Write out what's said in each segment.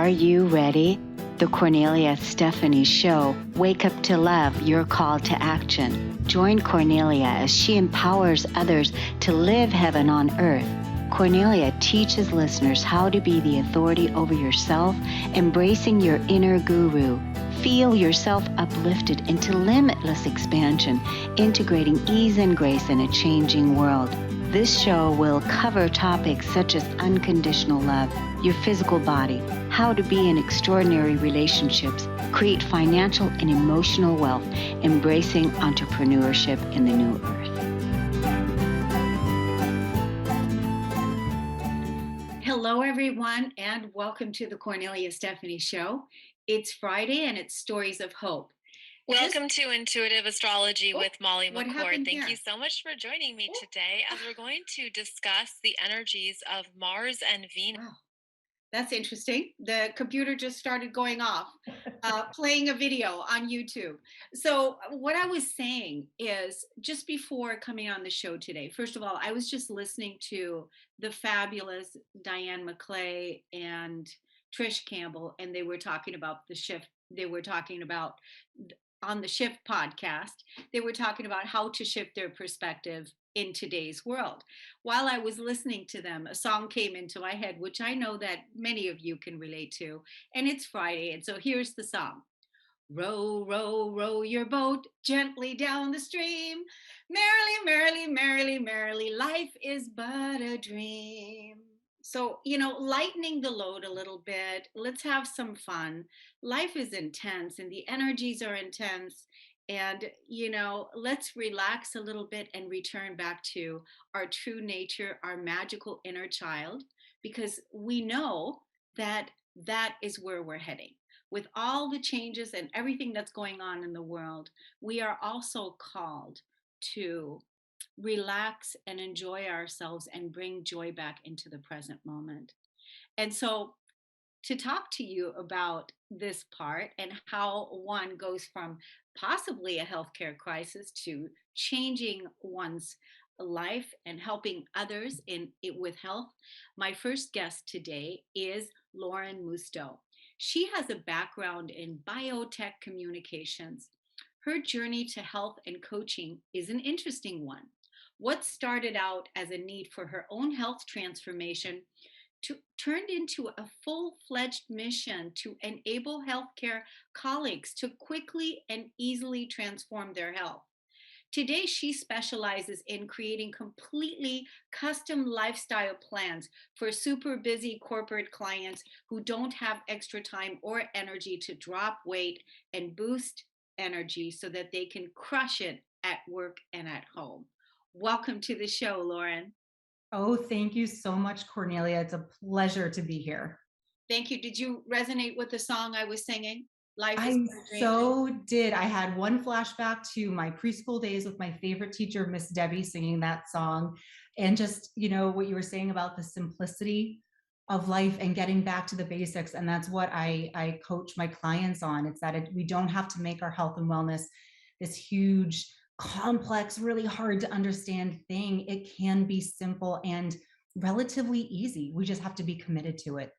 Are you ready? The Kornelia Stephanie Show. Wake up to love, your call to action. Join Kornelia as she empowers others to live heaven on earth. Kornelia teaches listeners how to be the authority over yourself, embracing your inner guru. Feel yourself uplifted into limitless expansion, integrating ease and grace in a changing world. This show will cover topics such as unconditional love, your physical body, how to be in extraordinary relationships, create financial and emotional wealth, embracing entrepreneurship in the new earth. Hello, everyone, and welcome to the Kornelia Stephanie Show. It's Friday, and it's Stories of Hope. Welcome to Intuitive Astrology with Molly McCord. Thank you so much for joining me today as we're going to discuss the energies of Mars and Venus. Wow. That's interesting. The computer just started going off, playing a video on YouTube. So what I was saying is, just before coming on the show today, first of all, I was just listening to the fabulous Diane McClay and Trish Campbell, and they were talking about the shift. They were talking about on the Shift podcast, they were talking about how to shift their perspective in today's world. While I was listening to them, a song came into my head, which I know that many of you can relate to, and it's Friday, and so here's the song. Row, row, row your boat gently down the stream. Merrily, merrily, merrily, merrily, life is but a dream. So, lightening the load a little bit. Let's have some fun. Life is intense and the energies are intense. And, let's relax a little bit and return back to our true nature, our magical inner child, because we know that that is where we're heading. With all the changes and everything that's going on in the world, we are also called to relax and enjoy ourselves and bring joy back into the present moment. And so, to talk to you about this part and how one goes from possibly a healthcare crisis to changing one's life and helping others in it with health, my first guest today is Lauren Musto. She has a background in biotech communications. Her journey to health and coaching is an interesting one. What started out as a need for her own health transformation turned into a full-fledged mission to enable healthcare colleagues to quickly and easily transform their health. Today, she specializes in creating completely custom lifestyle plans for super busy corporate clients who don't have extra time or energy to drop weight and boost energy so that they can crush it at work and at home. Welcome to the show, Lauren. Oh, thank you so much, Kornelia. It's a pleasure to be here. Thank you. Did you resonate with the song I was singing? I so did. I had one flashback to my preschool days with my favorite teacher, Miss Debbie, singing that song. And just, what you were saying about the simplicity of life and getting back to the basics. And that's what I coach my clients on. It's that we don't have to make our health and wellness this huge, complex, really hard to understand thing. It can be simple and relatively easy. We just have to be committed to it.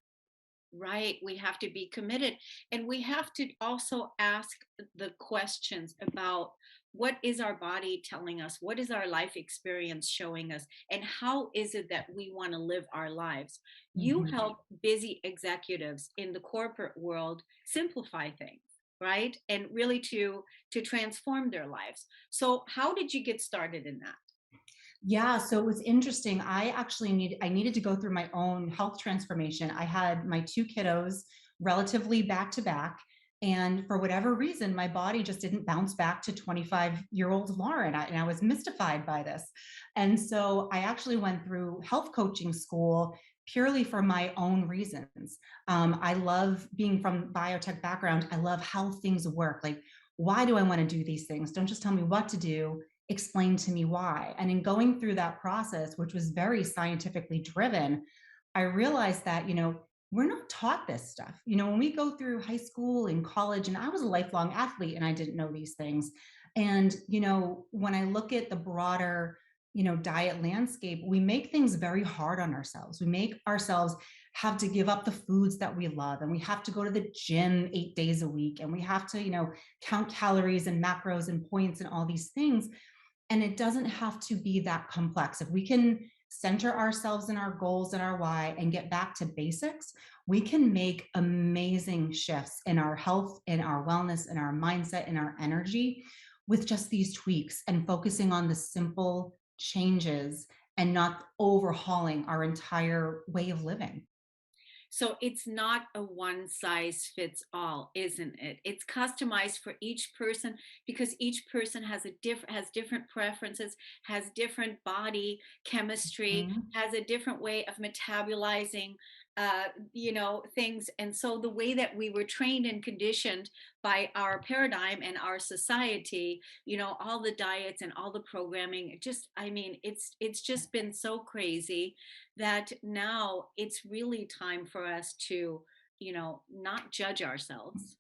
Right. We have to be committed. And we have to also ask the questions about what is our body telling us? What is our life experience showing us? And how is it that we want to live our lives? You help busy executives in the corporate world simplify things, right? And really to transform their lives. So how did you get started in that? Yeah, so it was interesting. I needed to go through my own health transformation. I had my two kiddos relatively back to back. And for whatever reason, my body just didn't bounce back to 25-year-old Lauren. And I was mystified by this. And so I actually went through health coaching school purely for my own reasons. I love being from biotech background. I love how things work. Like, why do I want to do these things? Don't just tell me what to do, explain to me why. And in going through that process, which was very scientifically driven, I realized that, we're not taught this stuff. When we go through high school and college, and I was a lifelong athlete and I didn't know these things. And, when I look at the broader, diet landscape, we make things very hard on ourselves. We make ourselves have to give up the foods that we love, and we have to go to the gym 8 days a week, and we have to, count calories and macros and points and all these things. And it doesn't have to be that complex. If we can center ourselves in our goals and our why and get back to basics, we can make amazing shifts in our health, in our wellness, in our mindset, in our energy with just these tweaks and focusing on the simple changes and not overhauling our entire way of living. So it's not a one size fits all, isn't it? It's customized for each person because each person has different preferences, has different body chemistry, Mhm. has a different way of metabolizing things. And so the way that we were trained and conditioned by our paradigm and our society, all the diets and all the programming, it's just been so crazy that now it's really time for us to, not judge ourselves.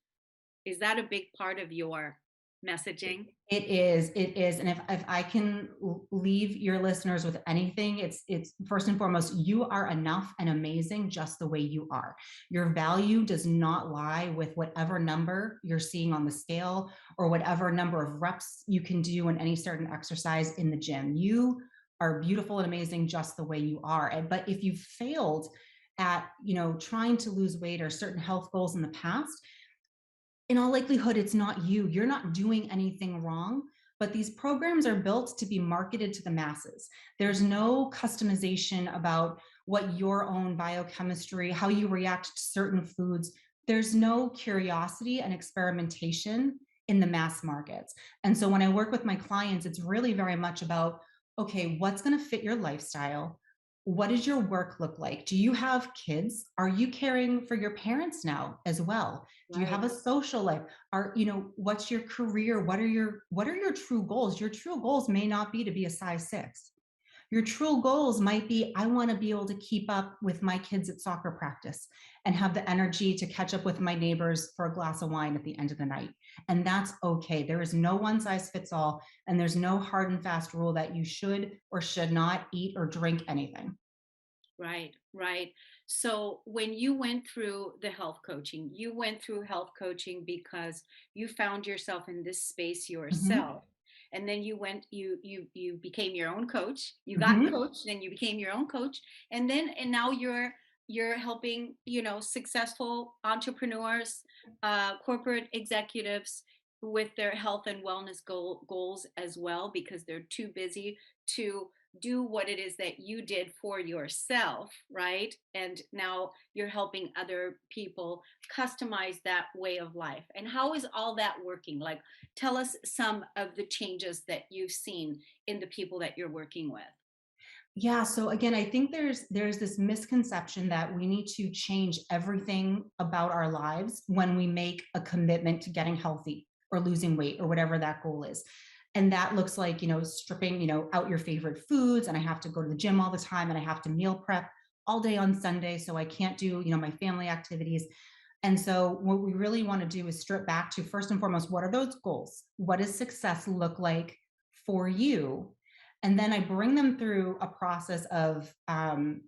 Is that a big part of your messaging? It is. And if I can leave your listeners with anything, it's first and foremost, you are enough and amazing just the way you are. Your value does not lie with whatever number you're seeing on the scale or whatever number of reps you can do in any certain exercise in the gym. You are beautiful and amazing just the way you are. But if you've failed at, trying to lose weight or certain health goals in the past, in all likelihood, it's not you. You're not doing anything wrong, but these programs are built to be marketed to the masses. There's no customization about what your own biochemistry, how you react to certain foods. There's no curiosity and experimentation in the mass markets. And so when I work with my clients, it's really very much about, okay, what's going to fit your lifestyle? What does your work look like? Do you have kids? Are you caring for your parents now as well? Do you have Right. a social life? What's your career? What are your true goals? Your true goals may not be to be a size 6. Your true goals might be, I want to be able to keep up with my kids at soccer practice and have the energy to catch up with my neighbors for a glass of wine at the end of the night. And that's okay. There is no one size fits all, and there's no hard and fast rule that you should or should not eat or drink anything. Right, right. So when you went through the health coaching, you went through health coaching because you found yourself in this space Mhm. yourself. And then you became your own coach. You got Mhm. coached, then you became your own coach. And now you're helping, successful entrepreneurs, corporate executives with their health and wellness goals as well because they're too busy to do what it is that you did for yourself, right? And now you're helping other people customize that way of life. And how is all that working? Like, tell us some of the changes that you've seen in the people that you're working with. Yeah, so again, I think there's this misconception that we need to change everything about our lives when we make a commitment to getting healthy or losing weight or whatever that goal is. And that looks like, stripping, out your favorite foods, and I have to go to the gym all the time, and I have to meal prep all day on Sunday, so I can't do, my family activities. And so what we really want to do is strip back to, first and foremost, what are those goals? What does success look like for you? And then I bring them through a process of kind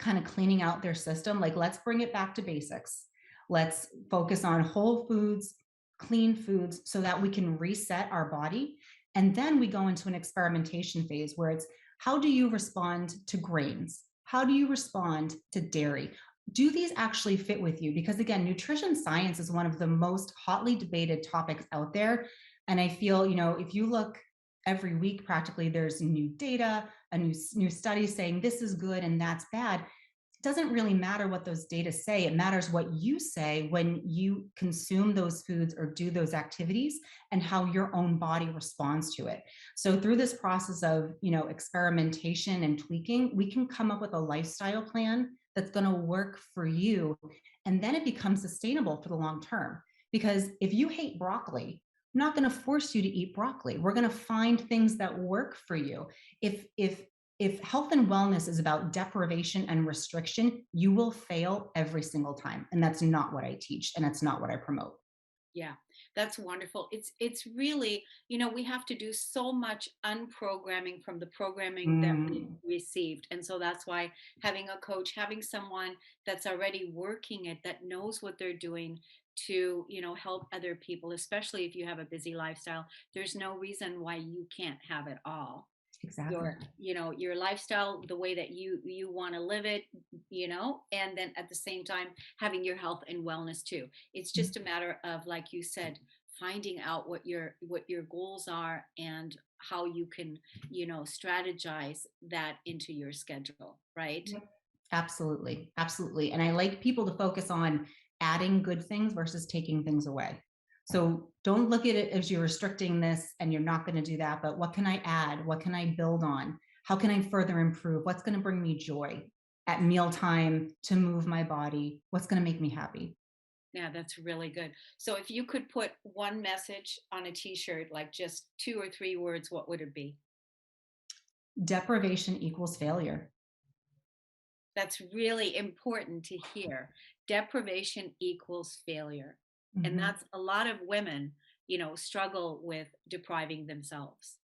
of cleaning out their system. Like, let's bring it back to basics. Let's focus on whole foods, clean foods, so that we can reset our body. And then we go into an experimentation phase where it's, how do you respond to grains? How do you respond to dairy? Do these actually fit with you? Because again, nutrition science is one of the most hotly debated topics out there. And I feel, if you look every week, practically, there's new data, a new study saying this is good and that's bad. It doesn't really matter what those data say. It matters what you say when you consume those foods or do those activities, and how your own body responds to it. So through this process of, experimentation and tweaking, we can come up with a lifestyle plan that's going to work for you. And then it becomes sustainable for the long term. Because if you hate broccoli, I'm not going to force you to eat broccoli. We're going to find things that work for you. If health and wellness is about deprivation and restriction, you will fail every single time. And that's not what I teach, and that's not what I promote. Yeah, That's wonderful. It's really, we have to do so much unprogramming from the programming that we Mm, received. And so that's why having a coach, having someone that's already working it, that knows what they're doing to, help other people, especially if you have a busy lifestyle, there's no reason why you can't have it all. exactly. Your lifestyle, the way that you want to live it, and then at the same time having your health and wellness too. It's just a matter of, like you said, finding out what your goals are and how you can, strategize that into your schedule, right? Yep. Absolutely. Absolutely. And I like people to focus on adding good things versus taking things away. So don't look at it as you're restricting this and you're not going to do that, but what can I add? What can I build on? How can I further improve? What's going to bring me joy at mealtime to move my body? What's going to make me happy? Yeah, that's really good. So if you could put one message on a t-shirt, like just 2 or 3 words, what would it be? Deprivation equals failure. That's really important to hear. Deprivation equals failure. And Mhm. that's a lot of women, struggle with depriving themselves.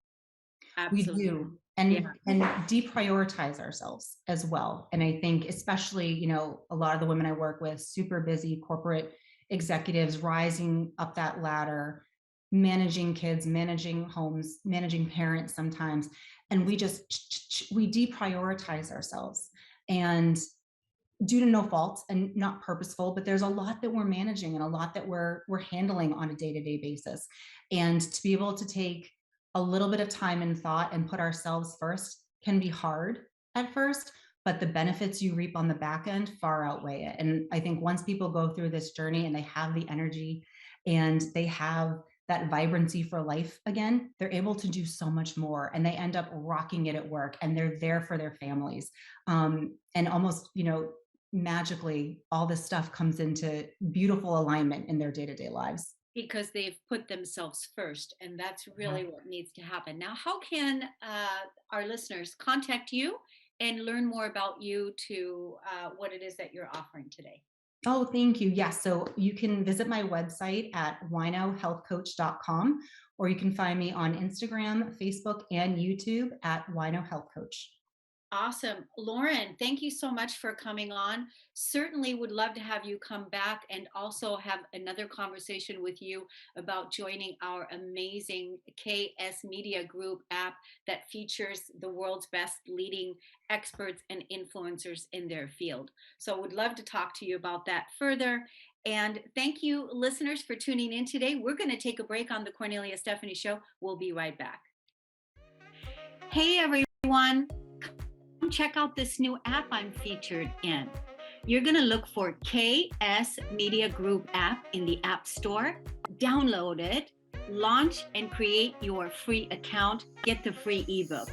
We Absolutely. do. Yeah. And deprioritize ourselves as well. And I think especially, a lot of the women I work with, super busy corporate executives rising up that ladder, managing kids, managing homes, managing parents sometimes. And we deprioritize ourselves. And due to no fault and not purposeful, but there's a lot that we're managing and a lot that we're handling on a day-to-day basis. And to be able to take a little bit of time and thought and put ourselves first can be hard at first, but the benefits you reap on the back end far outweigh it. And I think once people go through this journey and they have the energy and they have that vibrancy for life again, they're able to do so much more and they end up rocking it at work and they're there for their families. And almost, magically all this stuff comes into beautiful alignment in their day-to-day lives. Because they've put themselves first. And that's Yeah. really what needs to happen. Now, how can our listeners contact you and learn more about you, to what it is that you're offering today? Oh, thank you. Yes. So you can visit my website at winohealthcoach.com, or you can find me on Instagram, Facebook, and YouTube at Wino Health Coach. Awesome. Lauren, thank you so much for coming on. Certainly would love to have you come back and also have another conversation with you about joining our amazing KS Media Group app that features the world's best leading experts and influencers in their field. So would love to talk to you about that further. And thank you, listeners, for tuning in today. We're going to take a break on the Kornelia Stephanie Show. We'll be right back. Hey, everyone. Check out this new app I'm featured in. You're going to look for KS Media Group app in the App Store, download it, launch and create your free account, get the free ebook.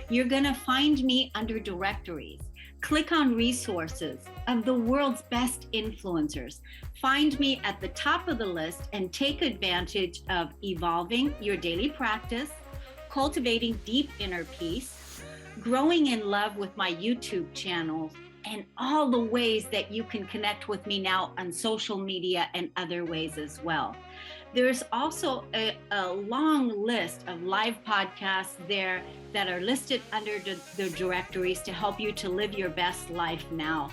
You're going to find me under directories. Click on resources of the world's best influencers. Find me at the top of the list and take advantage of evolving your daily practice, cultivating deep inner peace, growing in love with my YouTube channel, and all the ways that you can connect with me now on social media and other ways as well. There's also a long list of live podcasts there that are listed under the directories to help you to live your best life now.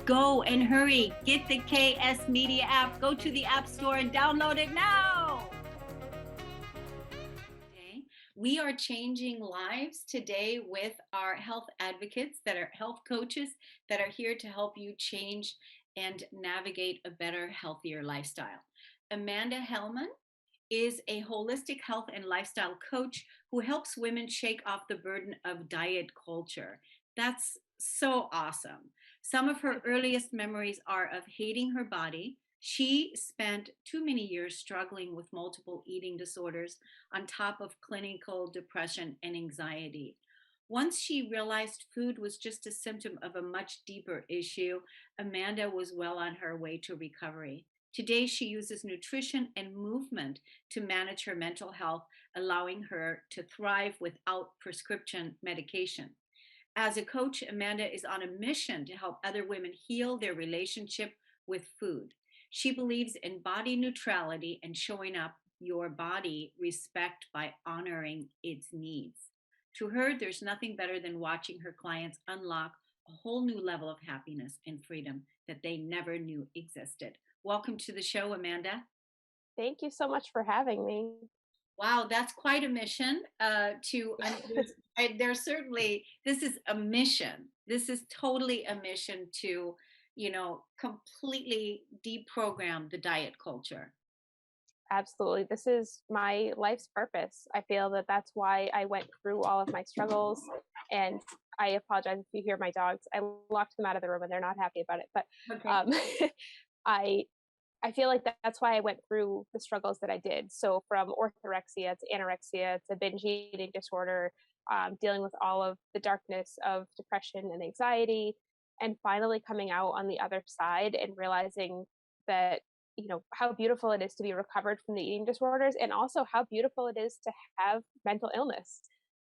Go and hurry, get the KS Media app, go to the App Store and download it now. We are changing lives today with our health advocates that are health coaches that are here to help you change and navigate a better, healthier lifestyle. Amanda Hellman is a holistic health and lifestyle coach who helps women shake off the burden of diet culture. That's so awesome. Some of her earliest memories are of hating her body. She spent too many years struggling with multiple eating disorders on top of clinical depression and anxiety. Once she realized food was just a symptom of a much deeper issue, Amanda was well on her way to recovery. Today, she uses nutrition and movement to manage her mental health, allowing her to thrive without prescription medication. As a coach, Amanda is on a mission to help other women heal their relationship with food. She believes in body neutrality and showing up your body respect by honoring its needs. To her, there's nothing better than watching her clients unlock a whole new level of happiness and freedom that they never knew existed. Welcome to the show, Amanda. Thank you so much for having me. Wow, that's quite a mission. There's certainly, this is a mission. This is totally a mission to, completely deprogram the diet culture. Absolutely. This is my life's purpose. I feel that that's why I went through all of my struggles. And I apologize if you hear my dogs. I locked them out of the room and they're not happy about it. But Okay. I I feel like that's why I went through the struggles that I did. So from orthorexia to anorexia to binge eating disorder, dealing with all of the darkness of depression and anxiety, and finally coming out on the other side and realizing that, how beautiful it is to be recovered from the eating disorders, and also how beautiful it is to have mental illness,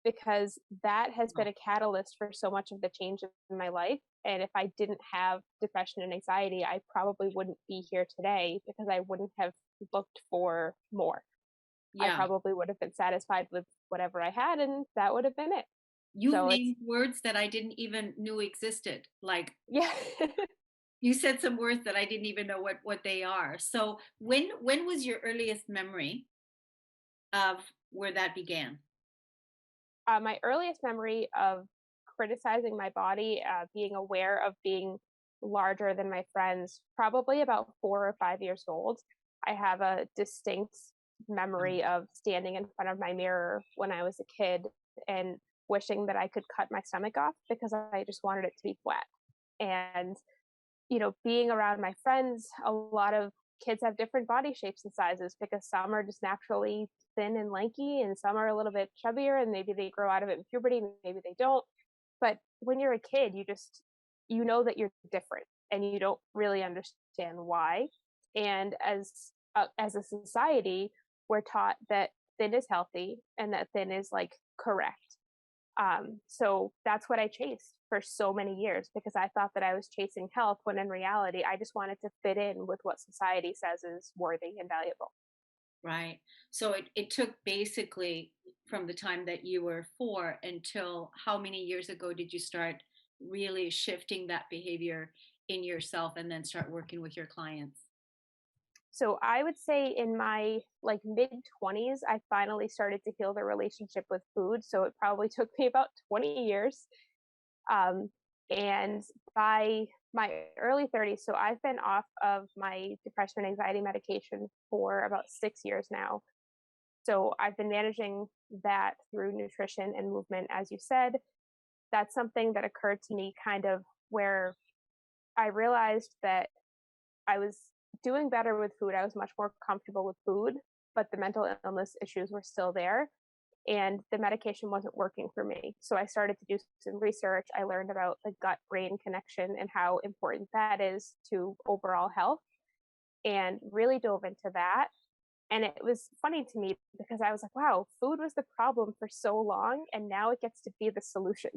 because that has been a catalyst for so much of the change in my life. And if I didn't have depression and anxiety, I probably wouldn't be here today, because I wouldn't have looked for more. I Yeah. probably would have been satisfied with whatever I had, and that would have been it. You So named words that I didn't even knew existed. Like, yeah. you said some words that I didn't even know what they are. So when was your earliest memory of where that began? My earliest memory of criticizing my body, being aware of being larger than my friends, probably about 4 or 5 years old. I have a distinct Mm. memory of standing in front of my mirror when I was a kid and wishing that I could cut my stomach off because I just wanted it to be flat. And, being around my friends, a lot of kids have different body shapes and sizes because some are just naturally thin and lanky, and some are a little bit chubbier, and maybe they grow out of it in puberty, maybe they don't. But when you're a kid, you know that you're different, and you don't really understand why. And as a society, we're taught that thin is healthy and that thin is like correct. So that's what I chased for so many years, because I thought that I was chasing health, when in reality, I just wanted to fit in with what society says is worthy and valuable. Right. So it took basically from the time that you were 4 until how many years ago did you start really shifting that behavior in yourself and then start working with your clients? So I would say in my like mid 20s, I finally started to heal the relationship with food. So it probably took me about 20 years. Um, and by my early 30s, so I've been off of my depression and anxiety medication for about 6 years now. So I've been managing that through nutrition and movement, as you said. That's something that occurred to me kind of where I realized that I was doing better with food. I was much more comfortable with food, but the mental illness issues were still there, and the medication wasn't working for me. So I started to do some research. I learned about the gut brain connection and how important that is to overall health, and really dove into that. And it was funny to me because I was like, wow, food was the problem for so long, and now it gets to be the solution.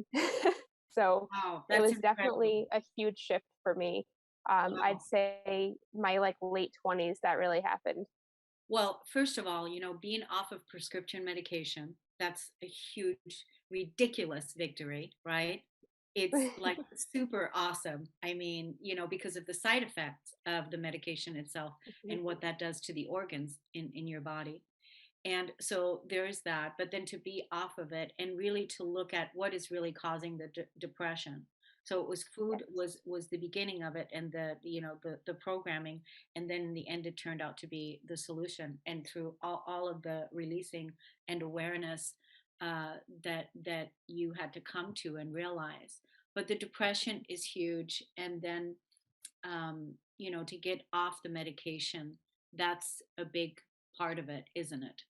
So Wow, it that's was incredible. definitely a huge shift for me. I'd Wow. say my like late 20s that really happened. Well, first of all, being off of prescription medication, that's a huge, ridiculous victory, right? It's like super awesome. I mean, because of the side effects of the medication itself and what that does to the organs in your body. And so there's that, but then to be off of it and really to look at what is really causing the depression. So it was food Yes. was the beginning of it, and the programming, and then in the end it turned out to be the solution. And through all of the releasing and awareness that you had to come to and realize. But the depression is huge, and then to get off the medication, that's a big part of it, isn't it?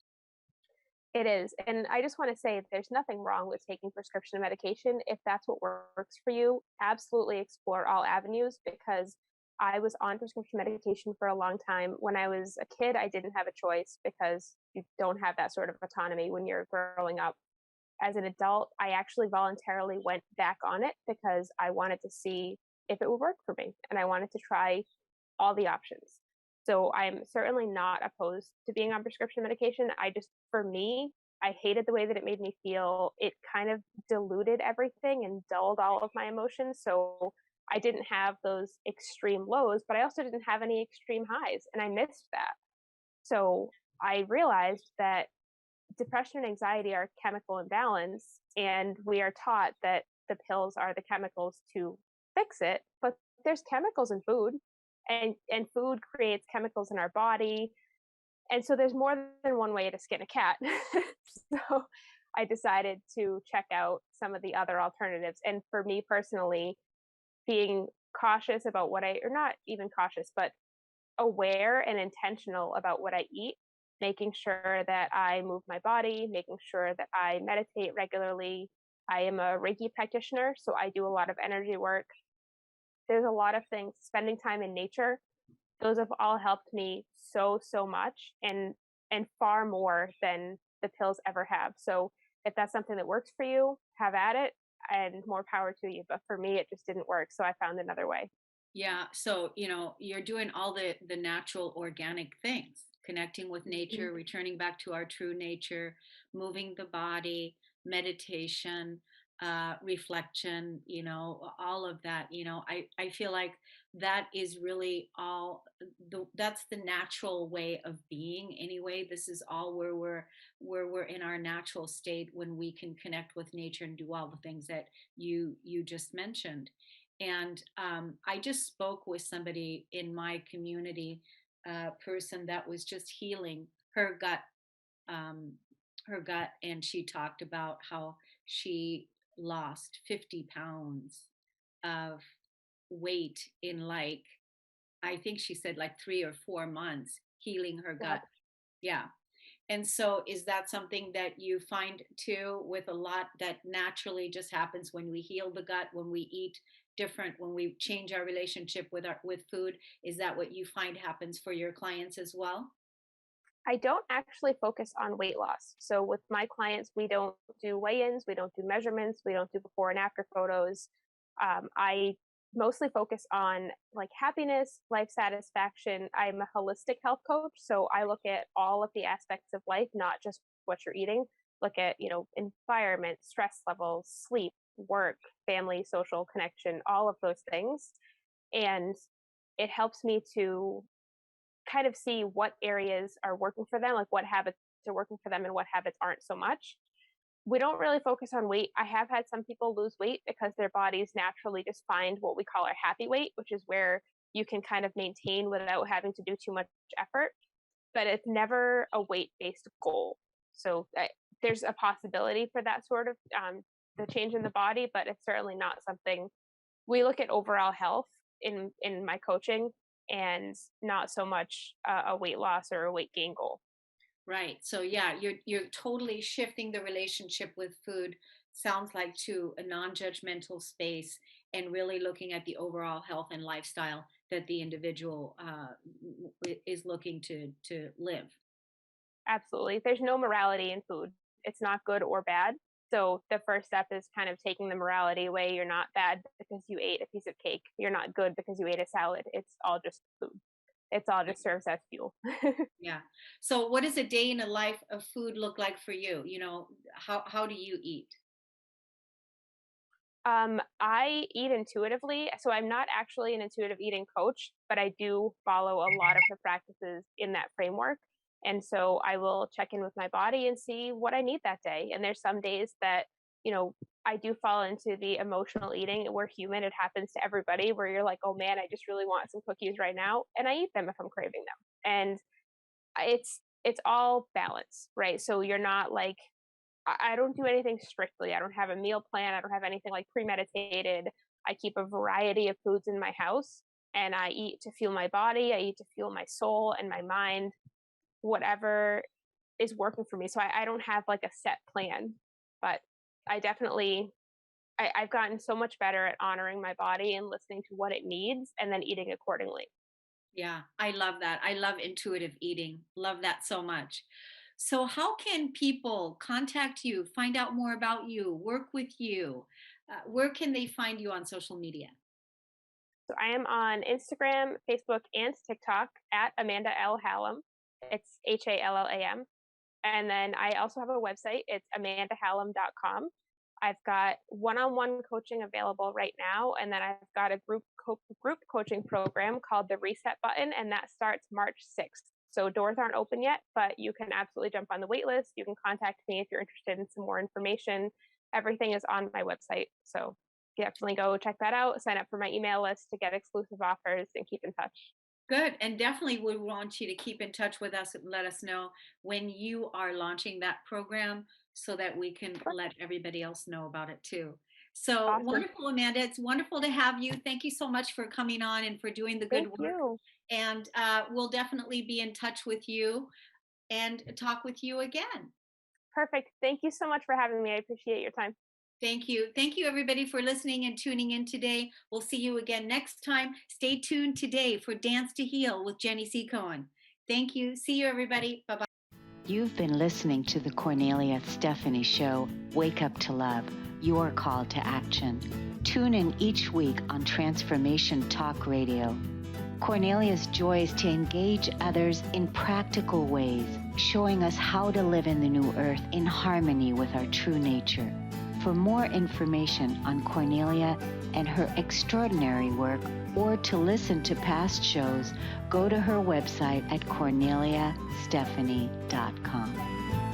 It is. And I just want to say there's nothing wrong with taking prescription medication. If that's what works for you, absolutely explore all avenues, because I was on prescription medication for a long time. When I was a kid, I didn't have a choice because you don't have that sort of autonomy when you're growing up. As an adult, I actually voluntarily went back on it because I wanted to see if it would work for me, and I wanted to try all the options. So I'm certainly not opposed to being on prescription medication. For me, I hated the way that it made me feel. It kind of diluted everything and dulled all of my emotions. So I didn't have those extreme lows, but I also didn't have any extreme highs. And I missed that. So I realized that depression and anxiety are chemical imbalance, and we are taught that the pills are the chemicals to fix it, but there's chemicals in food, and food creates chemicals in our body, and so there's more than one way to skin a cat. So I decided to check out some of the other alternatives, and for me personally, being cautious about what I or not even cautious, but aware and intentional about what I eat, making sure that I move my body, making sure that I meditate regularly. I am a Reiki practitioner, so I do a lot of energy work. There's a lot of things, spending time in nature. Those have all helped me so, so much and far more than the pills ever have. So if that's something that works for you, have at it and more power to you. But for me, it just didn't work. So I found another way. Yeah. So, you're doing all the natural organic things, connecting with Mhm. nature, returning back to our true nature, moving the body, meditation, reflection, all of that. I feel like that is really that's the natural way of being anyway. This is all where we're in our natural state when we can connect with nature and do all the things that you just mentioned. And I just spoke with somebody in my community, a person that was just healing um, her gut, and she talked about how she lost 50 pounds of weight in, like, I think she said like 3 or 4 months healing her Yeah. gut. Yeah. And so, is that something that you find too, with a lot that naturally just happens when we heal the gut, when we eat different, when we change our relationship with food? Is that what you find happens for your clients as well? I don't actually focus on weight loss. So with my clients, we don't do weigh-ins, we don't do measurements, we don't do before and after photos. I mostly focus on like happiness, life satisfaction. I'm a holistic health coach, so I look at all of the aspects of life, not just what you're eating. Look at, environment, stress levels, sleep, work, family, social connection, all of those things. And it helps me to kind of see what areas are working for them, like what habits are working for them and what habits aren't so much. We don't really focus on weight. I have had some people lose weight because their bodies naturally just find what we call our happy weight, which is where you can kind of maintain without having to do too much effort. But it's never a weight based goal. So there's a possibility for that sort of the change in the body, but it's certainly not something we look at overall health in my coaching and not so much a weight loss or a weight gain goal. Right. So yeah, you're totally shifting the relationship with food, sounds like, to a non-judgmental space, and really looking at the overall health and lifestyle that the individual is looking to live. Absolutely. There's no morality in food. It's not good or bad. So the first step is kind of taking the morality away. You're not bad because you ate a piece of cake. You're not good because you ate a salad. It's all just food. It's all just serves as fuel. Yeah. So what does a day in a life of food look like for you? How do you eat? I eat intuitively, so I'm not actually an intuitive eating coach, but I do follow a lot of the practices in that framework. And so I will check in with my body and see what I need that day. And there's some days that, you know, I do fall into the emotional eating. We're human. It happens to everybody where you're like, oh man, I just really want some cookies right now. And I eat them if I'm craving them. And it's all balance, right? So you're not like I don't do anything strictly. I don't have a meal plan. I don't have anything like premeditated. I keep a variety of foods in my house and I eat to fuel my body. I eat to fuel my soul and my mind, whatever is working for me. So I don't have like a set plan, but I definitely, I've gotten so much better at honoring my body and listening to what it needs and then eating accordingly. Yeah, I love that. I love intuitive eating. Love that so much. So, how can people contact you, find out more about you, work with you? Where can they find you on social media? So I am on Instagram, Facebook, and TikTok at Amanda L. Hallam. It's Hallam. And then I also have a website. It's amandahallam.com. I've got one-on-one coaching available right now, and then I've got a group coaching program called the Reset Button, and that starts March 6th. So doors aren't open yet, but you can absolutely jump on the wait list. You can contact me if you're interested in some more information. Everything is on my website. So definitely go check that out, sign up for my email list to get exclusive offers, and keep in touch. Good. And definitely we want you to keep in touch with us and let us know when you are launching that program so that we can let everybody else know about it too. So awesome. Wonderful, Amanda. It's wonderful to have you. Thank you so much for coming on and for doing the good work. You. And we'll definitely be in touch with you and talk with you again. Perfect. Thank you so much for having me. I appreciate your time. Thank you. Thank you, everybody, for listening and tuning in today. We'll see you again next time. Stay tuned today for Dance to Heal with Jenny C. Cohen. Thank you. See you, everybody. Bye-bye. You've been listening to the Kornelia Stephanie Show, Wake Up to Love, your call to action. Tune in each week on Transformation Talk Radio. Kornelia's joy is to engage others in practical ways, showing us how to live in the new earth in harmony with our true nature. For more information on Kornelia and her extraordinary work, or to listen to past shows, go to her website at korneliastephanie.com.